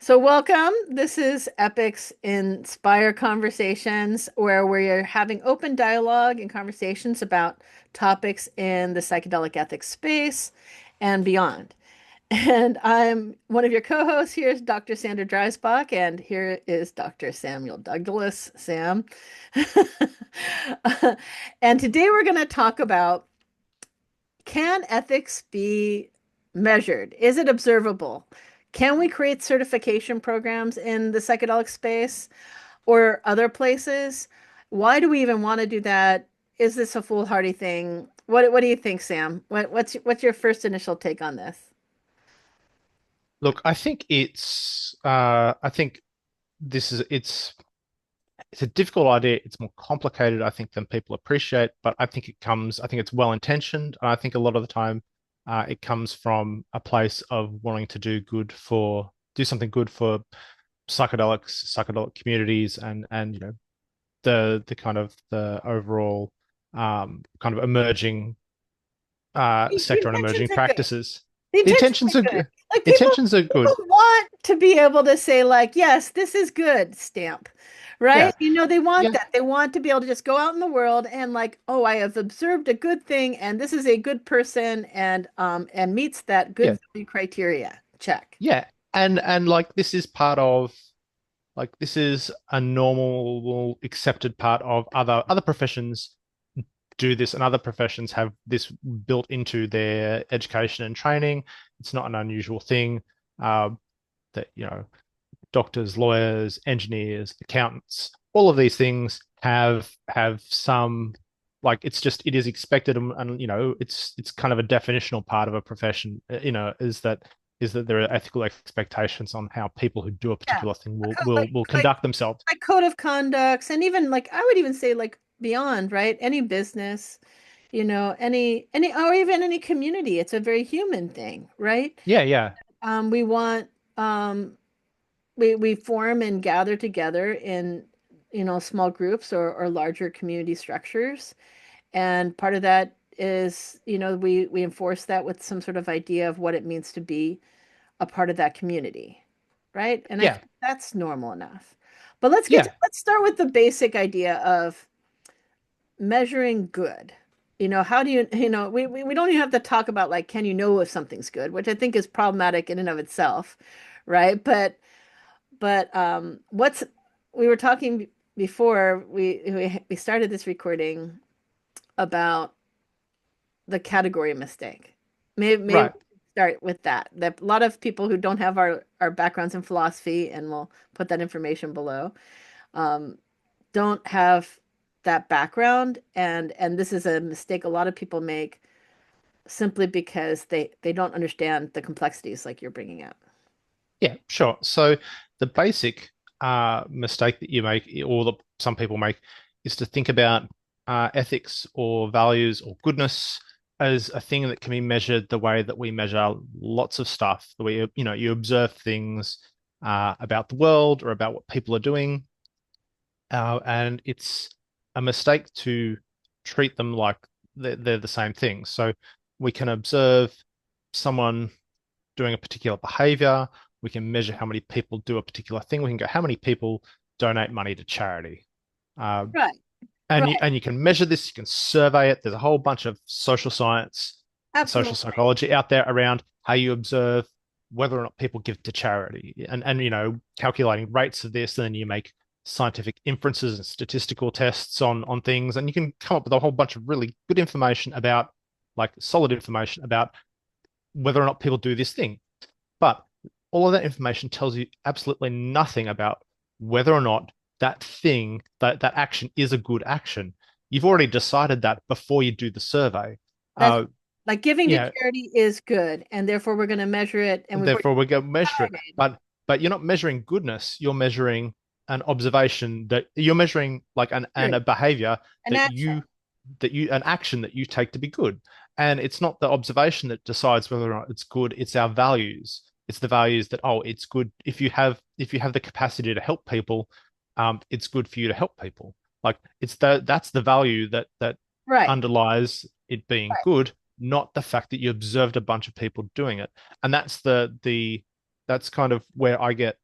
So, welcome. This is Epic's Inspire Conversations, where we're having open dialogue and conversations about topics in the psychedelic ethics space and beyond. And I'm one of your co-hosts. Here is Dr. Sandra Dreisbach, and here is Dr. Samuel Douglas, Sam. And today we're going to talk about, can ethics be measured? Is it observable? Can we create certification programs in the psychedelic space or other places? Why do we even want to do that? Is this a foolhardy thing? What do you think, Sam? What's your first initial take on this? Look, I think I think it's a difficult idea. It's more complicated, I think, than people appreciate, but I think it's well intentioned. And I think a lot of the time, it comes from a place of wanting to do something good for psychedelic communities and the kind of the overall kind of emerging The sector and intentions emerging are good. practices. The The intentions intentions are are good. good. Like people, Intentions are people good. want to be able to say, like, yes, this is good, stamp, right? Yeah. They want Yeah. that. They want to be able to just go out in the world and like, oh, I have observed a good thing, and this is a good person, and meets that Yeah. good value criteria. Check. Yeah. And like this is part of like this is a normal accepted part of other professions do this, and other professions have this built into their education and training. It's not an unusual thing that doctors, lawyers, engineers, accountants, all of these things have some, like, it is expected, and it's kind of a definitional part of a profession, is that there are ethical expectations on how people who do a Yeah. particular thing A will co- will will like conduct themselves. like code of conducts, and even like I would even say like beyond, right? Any business, any or even any community. It's a very human thing, right? Yeah, yeah, We want um we form and gather together in small groups or larger community structures, and part of that is we enforce that with some sort of idea of what it means to be a part of that community, right? And I yeah, think that's normal enough. But yeah, let's start with the basic idea of measuring good. How do we don't even have to talk about, like, can you know if something's good, which I think is problematic in and of itself, right? But what's we were talking before we started this recording about the category mistake. Maybe we right. should start with that. That a lot of people who don't have our backgrounds in philosophy, and we'll put that information below, um, don't have that background, and this is a mistake a lot of people make simply because they don't understand the complexities like you're bringing up. Yeah, sure. So the basic mistake that you make, or that some people make, is to think about ethics or values or goodness as a thing that can be measured the way that we measure lots of stuff. The way you observe things about the world or about what people are doing, and it's a mistake to treat them like they're the same thing. So we can observe someone doing a particular behavior. We can measure how many people do a particular thing. We can go, how many people donate money to charity? Uh, Right, and you right. and you can measure this. You can survey it. There's a whole bunch of social science, social Absolutely. psychology out there around how you observe whether or not people give to charity, and calculating rates of this. And then you make scientific inferences and statistical tests on things, and you can come up with a whole bunch of really good information about, like, solid information about whether or not people do this thing. But all of that information tells you absolutely nothing about whether or not that action is a good action. You've already decided that before you do the survey. That's Uh, like giving to yeah, charity is good, and therefore we're going to measure it, and we've already therefore we're going to measure it. decided But you're not measuring goodness. You're measuring an observation, that you're measuring, like, a period. behavior An that action. you an action that you take to be good. And it's not the observation that decides whether or not it's good. It's our values. It's the values that, oh, it's good if you have the capacity to help people, it's good for you to help people. Like, that's the value that Right. underlies it being Right. good, not the fact that you observed a bunch of people doing it. And that's kind of where I get.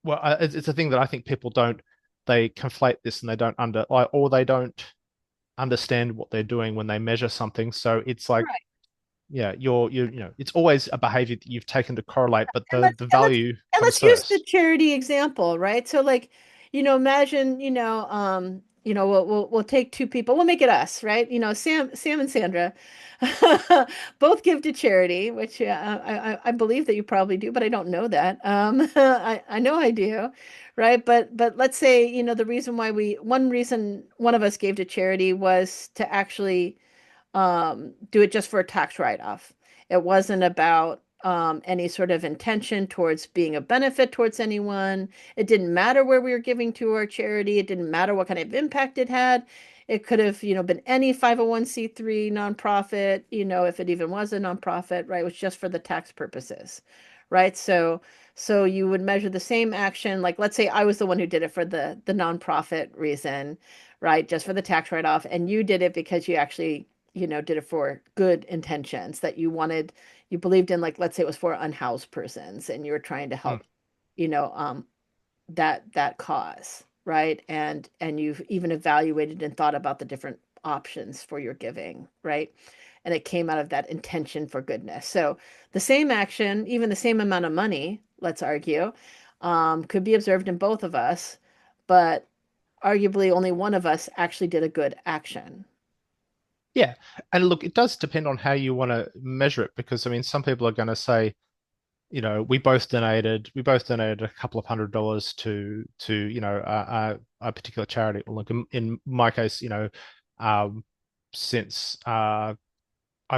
well, it's a thing that I think people don't, they conflate this and they don't or they don't understand what they're doing when they measure something. So it's like, Right. yeah, it's always a behavior that you've taken to correlate, but And the value comes let's use the first. charity example, right? So like, imagine, we'll take two people, we'll make it us, right? Sam and Sandra both give to charity, which I believe that you probably do, but I don't know that. I know I do, right? But let's say, the reason why one reason one of us gave to charity was to actually do it just for a tax write-off. It wasn't about any sort of intention towards being a benefit towards anyone. It didn't matter where we were giving to our charity. It didn't matter what kind of impact it had. It could have, been any 501(c)(3) nonprofit, if it even was a nonprofit, right? It was just for the tax purposes, right? So you would measure the same action. Like, let's say I was the one who did it for the nonprofit reason, right? Just for the tax write-off, and you did it because you actually did it for good intentions that you believed in, like, let's say it was for unhoused persons and you were trying to Hmm. help, you know, um, that cause, right? And you've even evaluated and thought about the different options for your giving, right? And it came out of that intention for goodness. So the same action, even the same amount of money, let's argue, could be observed in both of us, but arguably only one of us actually did a good action. Yeah. And look, it does depend on how you want to measure it, because I mean, some people are going to say, we both donated a couple of $100 to a particular charity. Well, look, in my case, um, since I've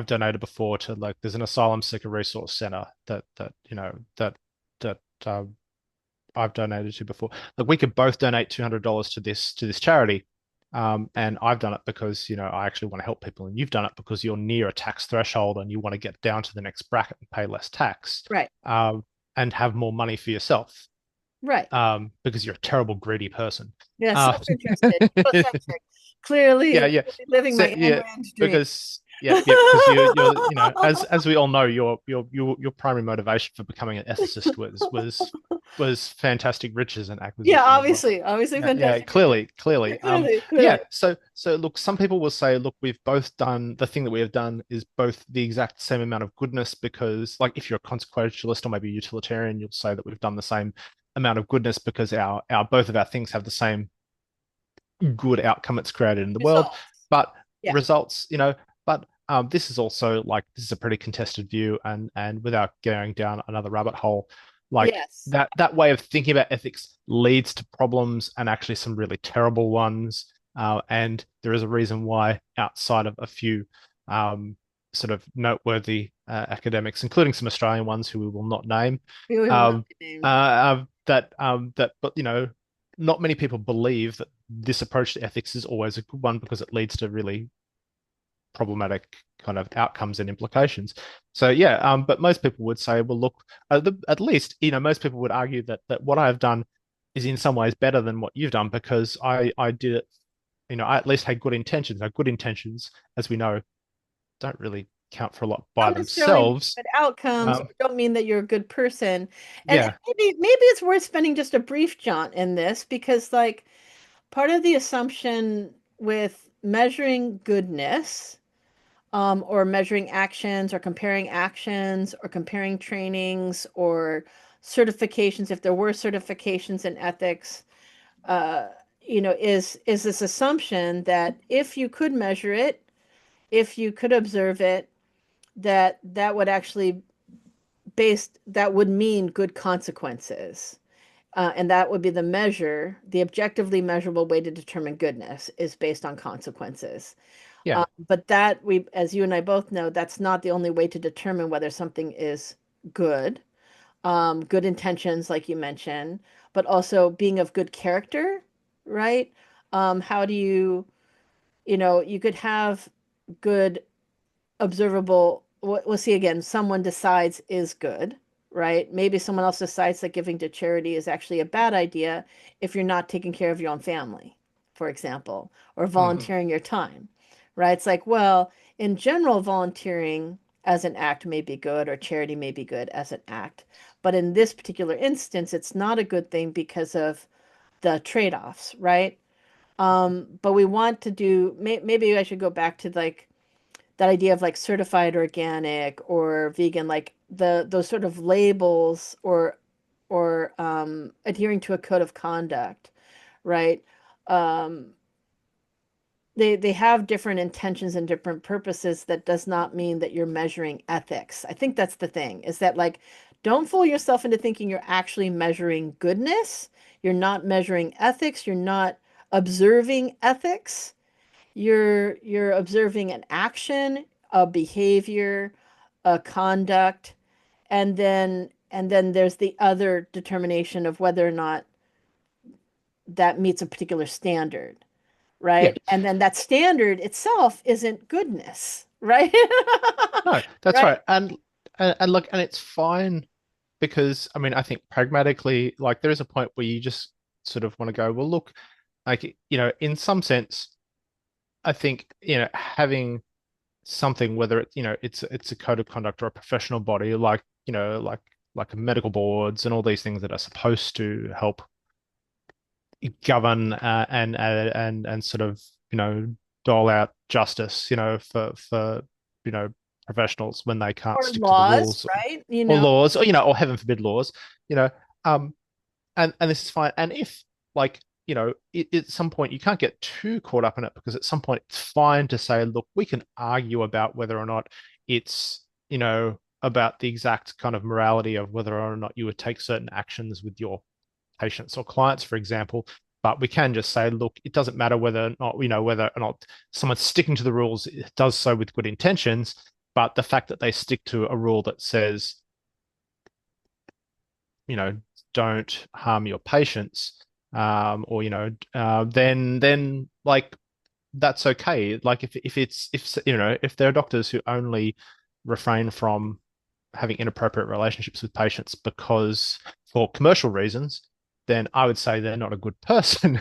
donated before to, like, there's an asylum seeker resource center that I've donated to before. Like, we could both donate $200 to this charity. And I've done it because, I actually want to help people, and you've done it because you're near a tax threshold and you want to get down to the next bracket and pay less tax, Right. and have more money for yourself, Right. because you're a terrible greedy person. Yeah, Uh, self-interested, egocentric. Clearly, yeah, yeah, clearly living my Ayn yeah, Rand dream. because because as we all know, your primary motivation for becoming an ethicist was fantastic riches and Yeah, acquisition of wealth. obviously Yeah, fantastic riches. clearly. Clearly, Yeah, clearly. so look, some people will say, look, we've both done the thing that we have done is both the exact same amount of goodness, because, like, if you're a consequentialist or maybe a utilitarian, you'll say that we've done the same amount of goodness because our both of our things have the same good outcome it's created in the world. Results. But Yeah. results, but this is also, like, this is a pretty contested view, and without going down another rabbit hole, like, Yes. that way of thinking about ethics leads to problems, and actually some really terrible ones. And there is a reason why, outside of a few sort of noteworthy academics, including some Australian ones who we will not name, We will not be named. but not many people believe that this approach to ethics is always a good one, because it leads to really problematic kind of outcomes and implications. So yeah, but most people would say, well, look, at least, most people would argue that what I have done is in some ways better than what you've done, because I did it, I at least had good intentions. Now, good intentions, as we know, don't really count for a lot by Don't necessarily mean themselves. good outcomes, or Um, don't mean that you're a good person. And yeah. maybe it's worth spending just a brief jaunt in this, because like part of the assumption with measuring goodness, or measuring actions, or comparing trainings or certifications, if there were certifications in ethics, uh, is this assumption that if you could measure it, if you could observe it, that would actually that would mean good consequences. And that would be the measure, the objectively measurable way to determine goodness is based on consequences. Yeah. But that as you and I both know, that's not the only way to determine whether something is good. Good intentions, like you mentioned, but also being of good character, right? How do you could have good observable, we'll see again, someone decides is good, right? Maybe someone else decides that giving to charity is actually a bad idea if you're not taking care of your own family, for example, or Mhm. volunteering your time, right? It's like, well, in general, volunteering as an act may be good, or charity may be good as an act. But in this particular instance, it's not a good thing because of the trade-offs, right? But we want to do, maybe I should go back to like that idea of like certified organic or vegan, like those sort of labels, or adhering to a code of conduct, right? Um, they have different intentions and different purposes. That does not mean that you're measuring ethics. I think that's the thing, is that like don't fool yourself into thinking you're actually measuring goodness. You're not measuring ethics. You're not observing ethics. You're observing an action, a behavior, a conduct, and then there's the other determination of whether or not that meets a particular standard, Yeah. right? And then that standard itself isn't goodness, right? No, that's Right? right. And look, and it's fine because I mean, I think pragmatically, like there is a point where you just sort of want to go, well, look, like, in some sense, I think, having something, whether it's a code of conduct or a professional body, like, like medical boards and all these things that are supposed to help govern and sort of dole out justice for professionals when they can't Or stick to the laws, rules right? or laws or heaven forbid laws you know um and this is fine. And if, like, at some point you can't get too caught up in it, because at some point it's fine to say, look, we can argue about whether or not it's about the exact kind of morality of whether or not you would take certain actions with your patients or clients, for example. But we can just say, look, it doesn't matter whether or not, whether or not someone's sticking to the rules, it does so with good intentions. But the fact that they stick to a rule that says, you know, don't harm your patients, or, then like that's okay. Like if there are doctors who only refrain from having inappropriate relationships with patients because for commercial reasons, then I would say they're not a good person.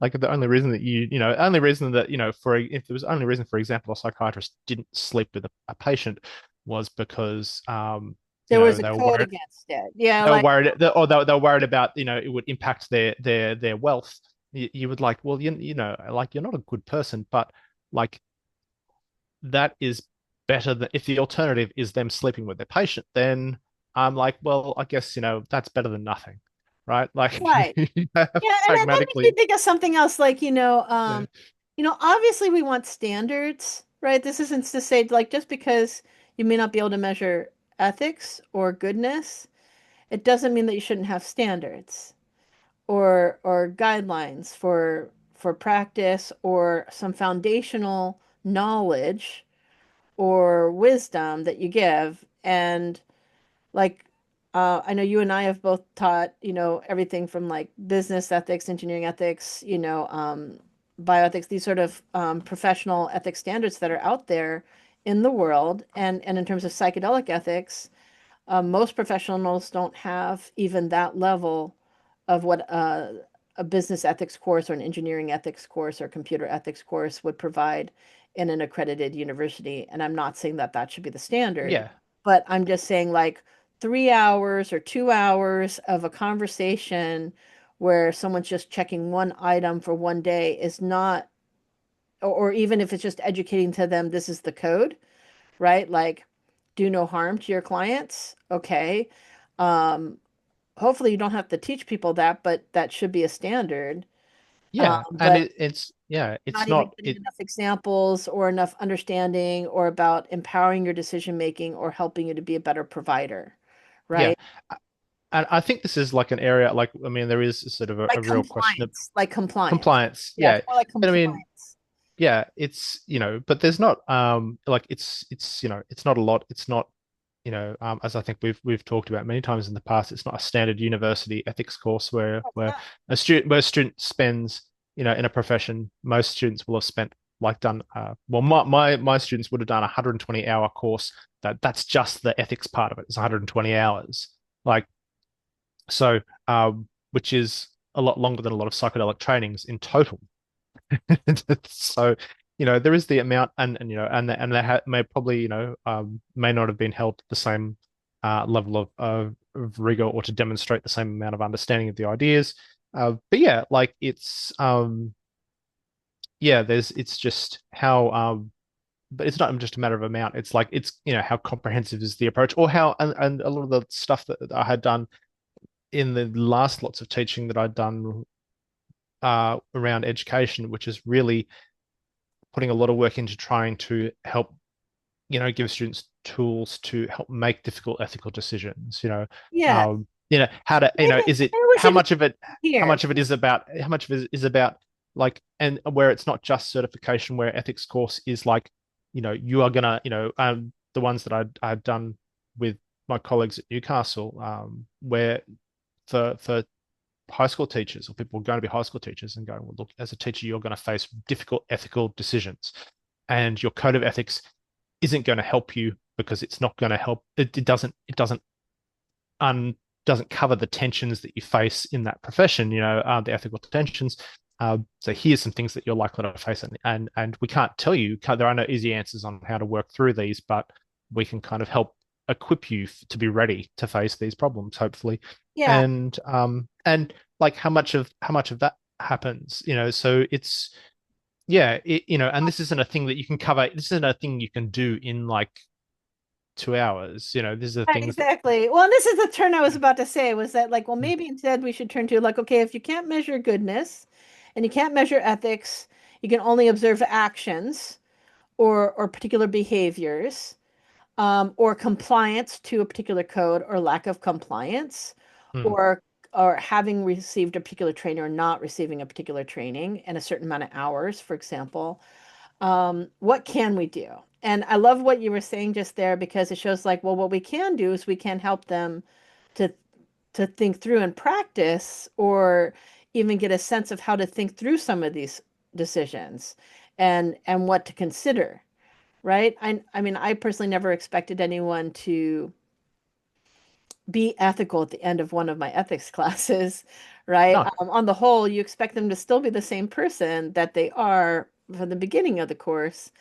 Like the only reason that only reason that, if there was only reason, for example, a psychiatrist didn't sleep with a patient was because, There was a they were code worried. against it. Yeah, They were like worried, or they were worried about, it would impact their wealth. You would like, well, like you're not a good person, but like that is better than if the alternative is them sleeping with their patient, then I'm like, well, I guess, that's better than nothing, right? Like, right. Yeah, and that makes me pragmatically, think of something else, like, yeah, obviously we want standards, right? This isn't to say like just because you may not be able to measure ethics or goodness, it doesn't mean that you shouldn't have standards or guidelines for practice, or some foundational knowledge or wisdom that you give. And like I know you and I have both taught, everything from like business ethics, engineering ethics, bioethics, these sort of professional ethics standards that are out there in the world. And in terms of psychedelic ethics, most professionals don't have even that level of what a business ethics course or an engineering ethics course or computer ethics course would provide in an accredited university. And I'm not saying that that should be the standard, yeah, but I'm just saying like 3 hours or 2 hours of a conversation where someone's just checking one item for one day is not, or even if it's just educating to them, this is the code, right? Like, do no harm to your clients. Okay. Um, Hopefully you don't have to teach people that, but that should be a standard. yeah. And But it's not even not getting it, enough examples or enough understanding or about empowering your decision making or helping you to be a better provider, yeah. right? And I think this is like an area, like, I mean, there is sort of a real question of Like compliance. compliance. Yeah, it's Yeah. more like And I mean, compliance. yeah, it's, but there's not, like it's not a lot. It's not, as I think we've talked about many times in the past, it's not a standard university ethics course where No, it's where not. a student spends, in a profession, most students will have spent, like, done, well, my students would have done a 120-hour course. That's just the ethics part of it. It's 120 hours. Like, so, which is a lot longer than a lot of psychedelic trainings in total. So there is the amount, and they may probably, may not have been held to the same level of rigor or to demonstrate the same amount of understanding of the ideas. But yeah, like it's just how, but it's not just a matter of amount. It's like, how comprehensive is the approach, or how, and a lot of the stuff that I had done in the last lots of teaching that I'd done around education, which is really putting a lot of work into trying to help, give students tools to help make difficult ethical decisions. Yeah, How to, is it maybe we should how here. much of it is about, like, and where it's not just certification, where ethics course is like, you are gonna, the ones that I've done with my colleagues at Newcastle, where for high school teachers or people going to be high school teachers and going, well, look, as a teacher, you're going to face difficult ethical decisions, and your code of ethics isn't going to help you because it's not going to help. Un, doesn't cover the tensions that you face in that profession. The ethical tensions. So here's some things that you're likely to face, and we can't tell you. There are no easy answers on how to work through these, but we can kind of help equip you to be ready to face these problems, hopefully. Yeah. And like how much of that happens, so it's, yeah, and this isn't a thing that you can cover. This isn't a thing you can do in like 2 hours. These are Right, things that, exactly. Well, and this is the turn I was about to say was that like, well, maybe instead we should turn to like, okay, if you can't measure goodness and you can't measure ethics, you can only observe actions or particular behaviors, or compliance to a particular code or lack of compliance, mm, or or having received a particular training or not receiving a particular training in a certain amount of hours, for example. What can we do? And I love what you were saying just there because it shows like, well, what we can do is we can help them to think through and practice, or even get a sense of how to think through some of these decisions and what to consider, right? I mean, I personally never expected anyone to be ethical at the end of one of my ethics classes, right? no, On the whole, you expect them to still be the same person that they are from the beginning of the course,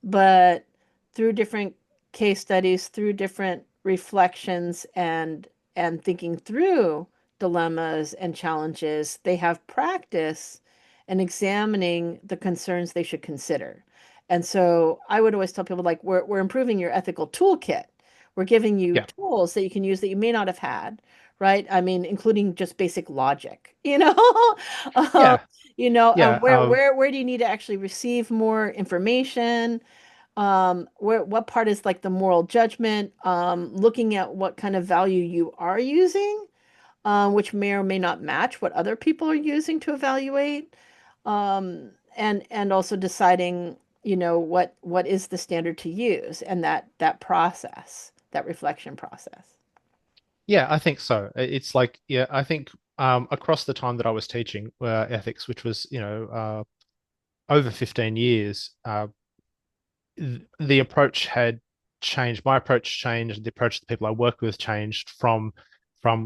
but through different case studies, through different reflections and thinking through dilemmas and challenges, they have practice and examining the concerns they should consider. And so I would always tell people like we're improving your ethical toolkit. We're giving you yeah, tools that you can use that you may not have had, right? I mean, including just basic logic, um, yeah, yeah, where do you need to actually receive more information? What part is like the moral judgment, looking at what kind of value you are using, which may or may not match what other people are using to evaluate, and also deciding, what is the standard to use, and that process, that reflection process. yeah. I think so. It's like, yeah, I think across the time that I was teaching ethics, which was, over 15 years, the approach had changed. My approach changed. The approach that people I work with changed from some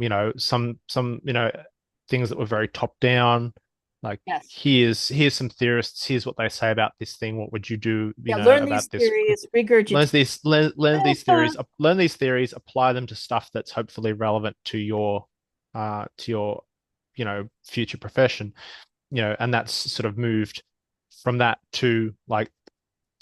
things that were very top down, like Yes. here's some theorists. Here's what they say about this thing. What would you do, Yeah, learn these about this? theories, regurgitate. Learn these theories, apply them to stuff that's hopefully relevant to your future profession. And that's sort of moved from that to like,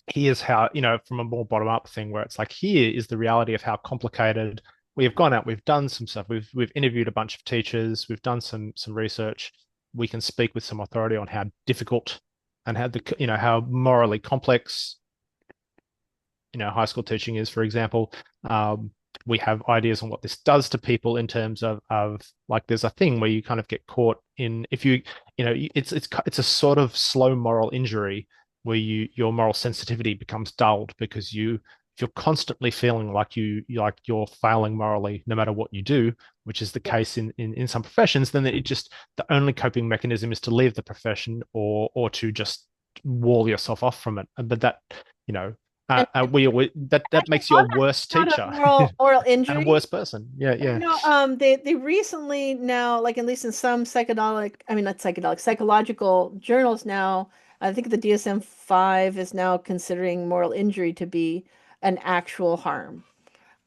here's how, from a more bottom up thing where it's like, here is the reality of how complicated. We have gone out, we've done some stuff, we've interviewed a bunch of teachers, we've done some research. We can speak with some authority on how difficult and how morally complex, high school teaching is, for example. We have ideas on what this does to people in terms of like, there's a thing where you kind of get caught in, if it's a sort of slow moral injury where your moral sensitivity becomes dulled because if you're constantly feeling like you're failing morally no matter what you do, which is the case in some professions, then the only coping mechanism is to leave the profession or to just wall yourself off from it. But that, you know, And that actually, makes you a worse not a teacher moral and a injury. worse person. Yeah, yeah. They recently now, like at least in some psychedelic, I mean not psychedelic, psychological journals now I think the DSM-5 is now considering moral injury to be an actual harm.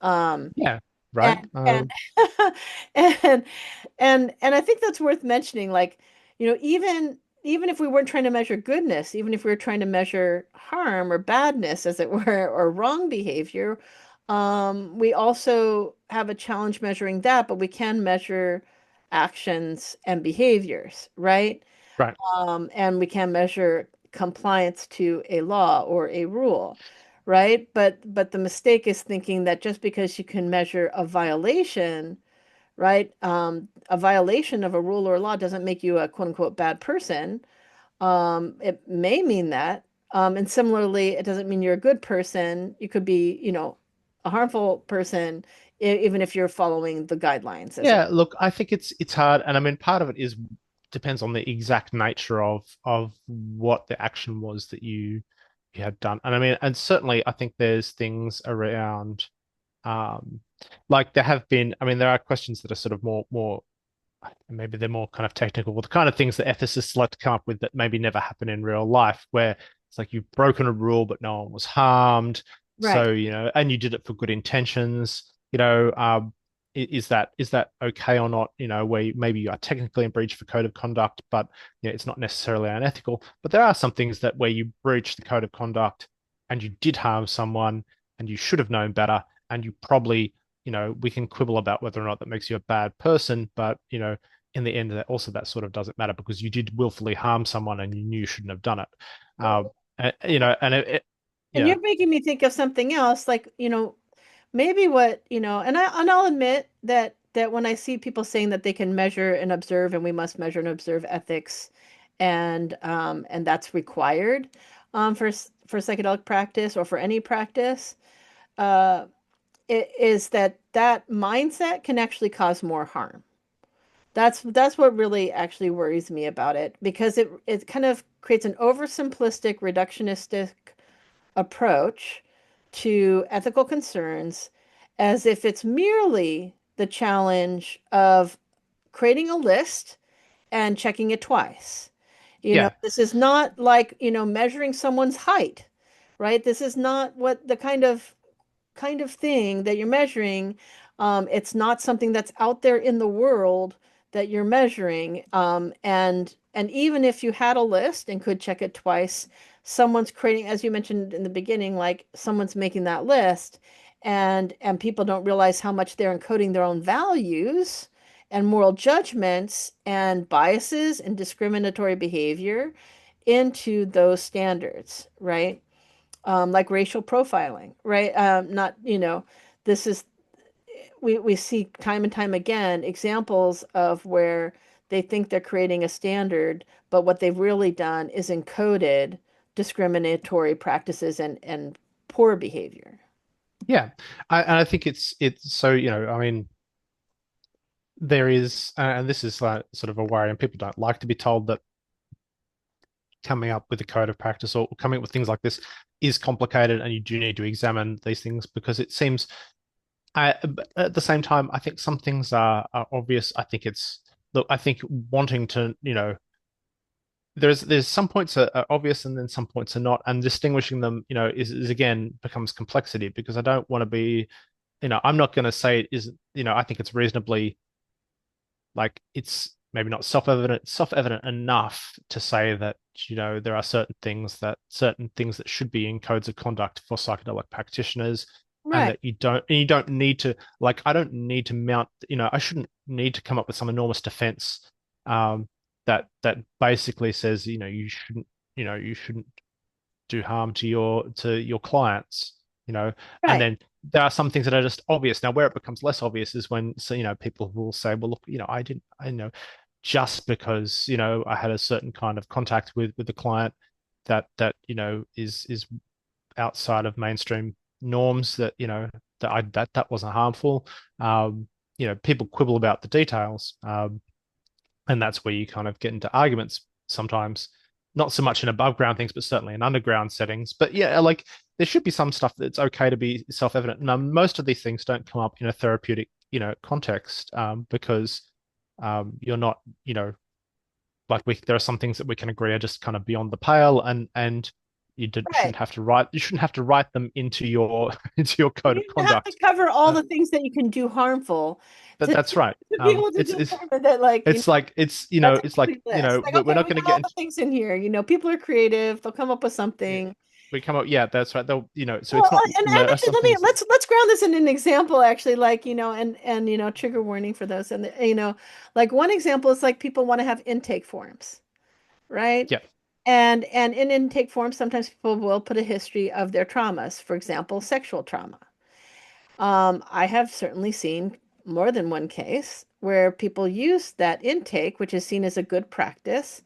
Um, Yeah, right. and and and I think that's worth mentioning. Like, even if we weren't trying to measure goodness, even if we were trying to measure harm or badness, as it were, or wrong behavior, we also have a challenge measuring that, but we can measure actions and behaviors, right? Right. And we can measure compliance to a law or a rule, right? But the mistake is thinking that just because you can measure a violation, right? A violation of a rule or law doesn't make you a quote unquote bad person. It may mean that. And similarly, it doesn't mean you're a good person. You could be, a harmful person, even if you're following the guidelines, as it Yeah, look, I think it's hard, and I mean, part of it is depends on the exact nature of what the action was that you had done. And I mean, and certainly I think there's things around um like there have been, I mean, there are questions that are sort of more maybe they're more kind of technical, the kind of things that ethicists like to come up with that maybe never happen in real life, where it's like you've broken a rule, but no one was harmed. right. So, and you did it for good intentions. Is that okay or not? Where maybe you are technically in breach of a code of conduct, but it's not necessarily unethical. But there are some things that where you breach the code of conduct and you did harm someone and you should have known better, and you probably we can quibble about whether or not that makes you a bad person, but in the end, that sort of doesn't matter because you did willfully harm someone and you knew you shouldn't have done it. Well, And and yeah, you're making me think of something else, like, maybe what, and I'll admit that when I see people saying that they can measure and observe, and we must measure and observe ethics, and that's required for psychedelic practice or for any practice, uh, it is that mindset can actually cause more harm. That's what really actually worries me about it, because it kind of creates an oversimplistic, reductionistic approach to ethical concerns, as if it's merely the challenge of creating a list and checking it twice. yeah, This is not like, measuring someone's height, right? This is not what the kind of thing that you're measuring. It's not something that's out there in the world that you're measuring. And even if you had a list and could check it twice, someone's creating, as you mentioned in the beginning, like someone's making that list, and people don't realize how much they're encoding their own values and moral judgments and biases and discriminatory behavior into those standards, right? Like racial profiling, right? Not, this is, we see time and time again examples of where they think they're creating a standard, but what they've really done is encoded discriminatory practices and poor behavior. yeah. And I think it's so I mean, there is, and this is like sort of a worry, and people don't like to be told that coming up with a code of practice or coming up with things like this is complicated, and you do need to examine these things because it seems. But at the same time, I think some things are obvious. I think look. I think wanting to, there's some points are obvious and then some points are not, and distinguishing them, is again becomes complexity because I don't want to be, I'm not going to say it isn't. I think it's reasonably like it's maybe not self-evident enough to say that there are certain things that should be in codes of conduct for psychedelic practitioners, and Right, that you don't need to, like, I don't need to mount, I shouldn't need to come up with some enormous defense that basically says you shouldn't do harm to your clients, you know, and right, then there are some things that are just obvious. Now, where it becomes less obvious is when, so, people will say, well, look, I know just because, I had a certain kind of contact with the client that is outside of mainstream norms that, that wasn't harmful. People quibble about the details. And that's where you kind of get into arguments sometimes, not so much in above ground things, but certainly in underground settings. But yeah, like there should be some stuff that's okay to be self-evident. Now, most of these things don't come up in a therapeutic, context, because you're not, like there are some things that we can agree are just kind of beyond the pale, and Right. you shouldn't have to write them into your into your code of You have to conduct. cover all Uh, the things that you can do harmful that's right. to be able to determine that, like, It's like that's a it's like complete list. Like, we're okay, not we going to got get all the into things in here. People are creative. They'll come up with yeah, something. we come up yeah that's right they'll so Well, it's not and actually, some things let's ground this in an example. Actually, like, and trigger warning for those. And like one example is like people want to have intake forms, right? yeah And in intake forms, sometimes people will put a history of their traumas. For example, sexual trauma. I have certainly seen more than one case where people use that intake, which is seen as a good practice,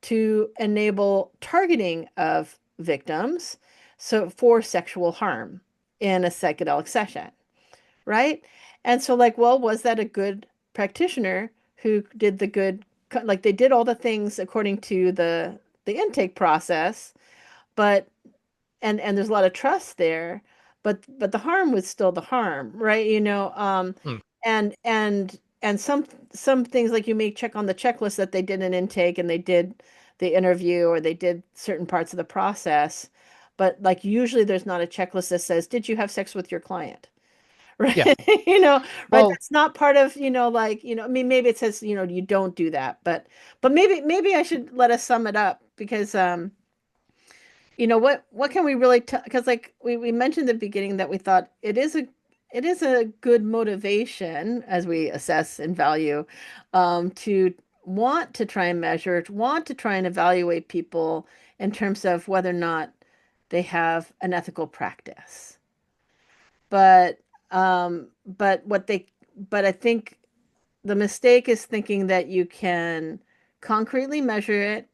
to enable targeting of victims so for sexual harm in a psychedelic session, right? And so, like, well, was that a good practitioner who did the good, like they did all the things according to the intake process, but and there's a lot of trust there, but the harm was still the harm, right? mm, And some things, like, you may check on the checklist that they did an intake and they did the interview or they did certain parts of the process, but like usually there's not a checklist that says, did you have sex with your client? Right. yeah Right. well That's not part of, like, I mean, maybe it says, you don't do that, but maybe I should let us sum it up because what can we really tell? Because, like, we mentioned at the beginning that we thought it is a good motivation as we assess and value, to want to try and measure, to want to try and evaluate people in terms of whether or not they have an ethical practice. But but I think the mistake is thinking that you can concretely measure it,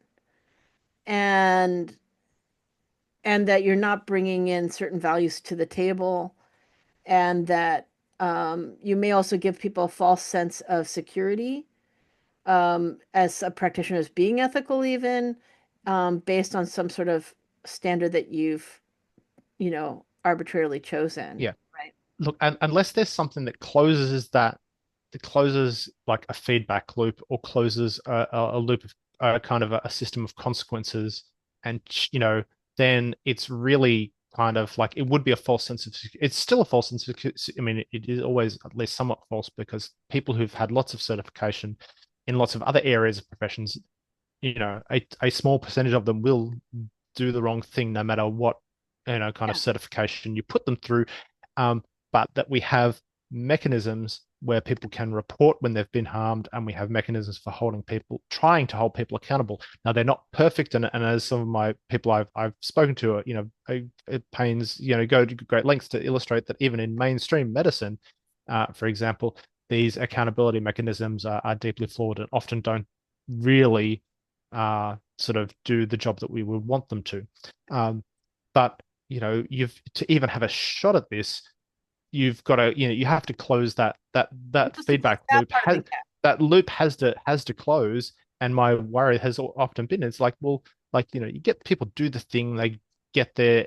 and that you're not bringing in certain values to the table, and that you may also give people a false sense of security, as a practitioner, as being ethical, even based on some sort of standard that you've arbitrarily chosen, yeah right? look unless there's something that closes like a feedback loop or closes a loop of kind of a system of consequences and then it's really kind of like it would be a false sense of it's still a false sense of I mean it is always at least somewhat false because people who've had lots of certification in lots of other areas of professions a small percentage of them will do the wrong thing no matter what kind of Yeah. certification you put them through but that we have mechanisms where people can report when they've been harmed, and we have mechanisms for trying to hold people accountable. Now they're not perfect, and as some of my people I've spoken to, it pains go to great lengths to illustrate that even in mainstream medicine, for example, these accountability mechanisms are deeply flawed and often don't really sort of do the job that we would want them to. But you've to even have a shot at this, you've got to you have to close that Just to close feedback that loop part of the has gap. that loop has to close. And my worry has often been it's like, well, like you get people do the thing, they get their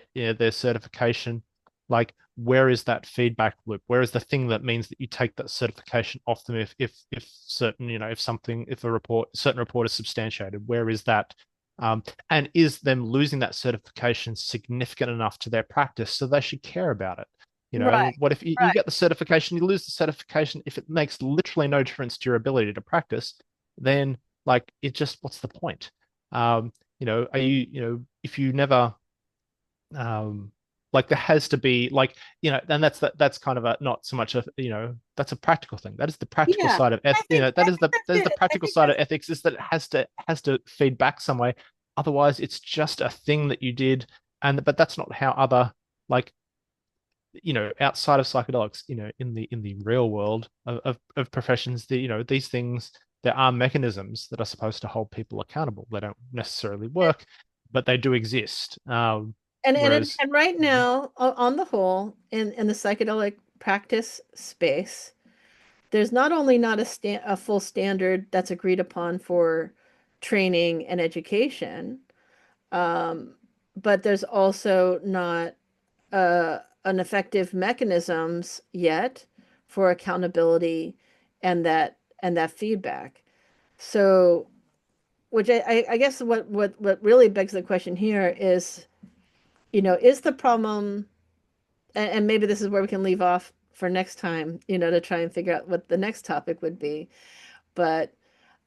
certification, like where is that feedback loop? Where is the thing that means that you take that certification off them if certain if a certain report is substantiated? Where is that? And is them losing that certification significant enough to their practice so they should care about it? Right. What if you Right. get the certification, you lose the certification? If it makes literally no difference to your ability to practice, then like it just what's the point? Are if you never um like there has to be like and that's kind of a not so much a that's a practical thing. That is the practical Yeah. side of I think I think that's that is the it. I practical think side of that's ethics is that it has to feed back some way. Otherwise, it's just a thing that you did, and but that's not how other like outside of psychedelics, in the real world of professions, these things, there are mechanisms that are supposed to hold people accountable. They don't necessarily it. work, but they do exist. And Whereas, right now, on the whole, in the psychedelic practice space, there's not only not a full standard that's agreed upon for training and education, um, but there's also not an effective mechanisms yet for accountability and that feedback. So which I guess what really begs the question here is, is the problem, and maybe this is where we can leave off for next time, to try and figure out what the next topic would be. But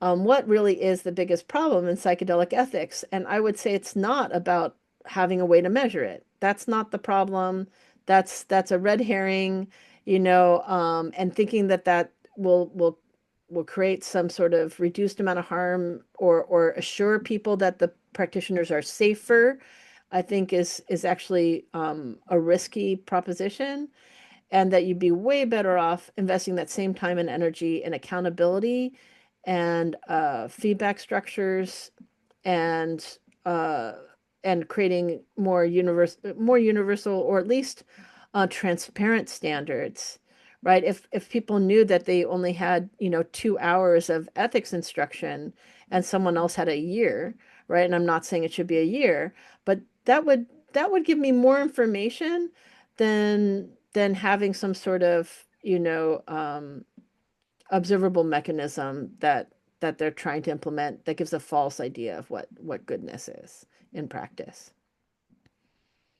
what really is the biggest problem in psychedelic ethics? And I would say it's not about having a way to measure it. That's not the problem. That's a red herring, and thinking that that will create some sort of reduced amount of harm or assure people that the practitioners are safer, I think is actually a risky proposition, and that you'd be way better off investing that same time and energy in accountability and feedback structures and uh, and creating more universal, or at least transparent standards, right? If people knew that they only had 2 hours of ethics instruction and someone else had a year, right? And I'm not saying it should be a year, but that would give me more information than having some sort of observable mechanism that they're trying to implement that gives a false idea of what goodness is in practice.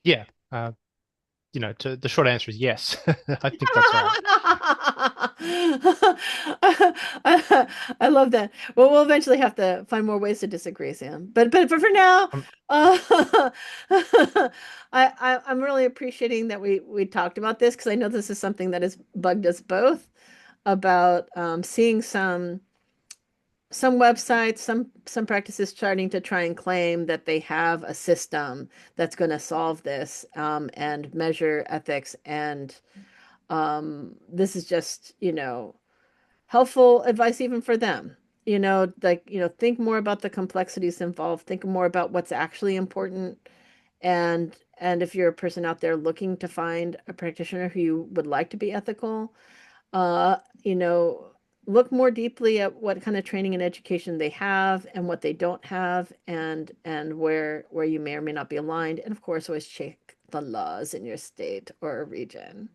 Yeah. The short answer is yes. I think that's right. I love that. Well, we'll eventually have to find more ways to disagree, Sam. But for now, Um, uh, I'm really appreciating that we talked about this, because I know this is something that has bugged us both about seeing some websites, some practices starting to try and claim that they have a system that's going to solve this, and measure ethics. And this is just, helpful advice even for them. Think more about the complexities involved, think more about what's actually important. And if you're a person out there looking to find a practitioner who you would like to be ethical, uh, you know, look more deeply at what kind of training and education they have and what they don't have, and where you may or may not be aligned. And of course, always check the laws in your state or region.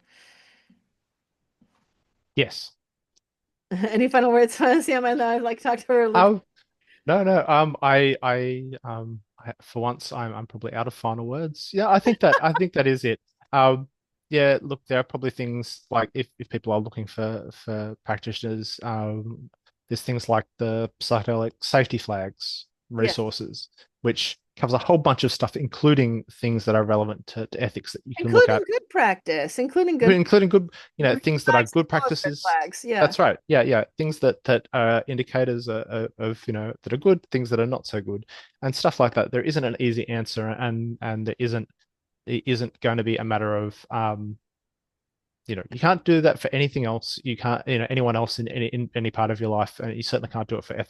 yes. Any final words, Sam? I know I'd like to talk to her a little. Oh, no, no. For once, I'm probably out of final words. Yeah, I think that is it. Yeah. Look, there are probably things like if people are looking for practitioners, there's things like the psychedelic safety flags Yes, resources, which covers a whole bunch of stuff, including things that are relevant to ethics that you can look including at, good practice, including good including good, green things that are flags as good well as red practices. flags. Yeah, That's right. Yeah, yeah. Things that are indicators of that are good, things that are not so good, and stuff like that. There isn't an easy answer, and it isn't going to be a matter of you can't do that for anything else. You can't anyone else in any part of your life, and you certainly can't do it for for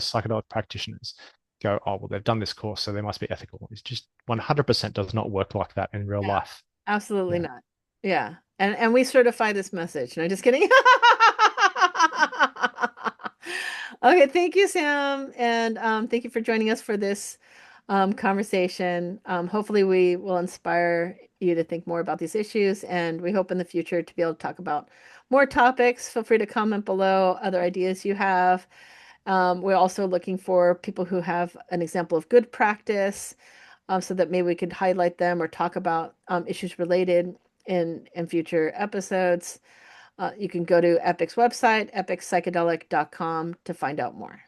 psychedelic practitioners. Go, oh well, they've done this course, so they must be ethical. It's just 100% does not work like that in real no, life. absolutely Yeah. not. Yeah, and we certify this message. No, just kidding. Okay, thank you, Sam, and thank you for joining us for this conversation. Hopefully, we will inspire you to think more about these issues, and we hope in the future to be able to talk about more topics. Feel free to comment below other ideas you have. We're also looking for people who have an example of good practice, so that maybe we could highlight them or talk about issues related in future episodes. You can go to Epic's website, epicpsychedelic.com, to find out more.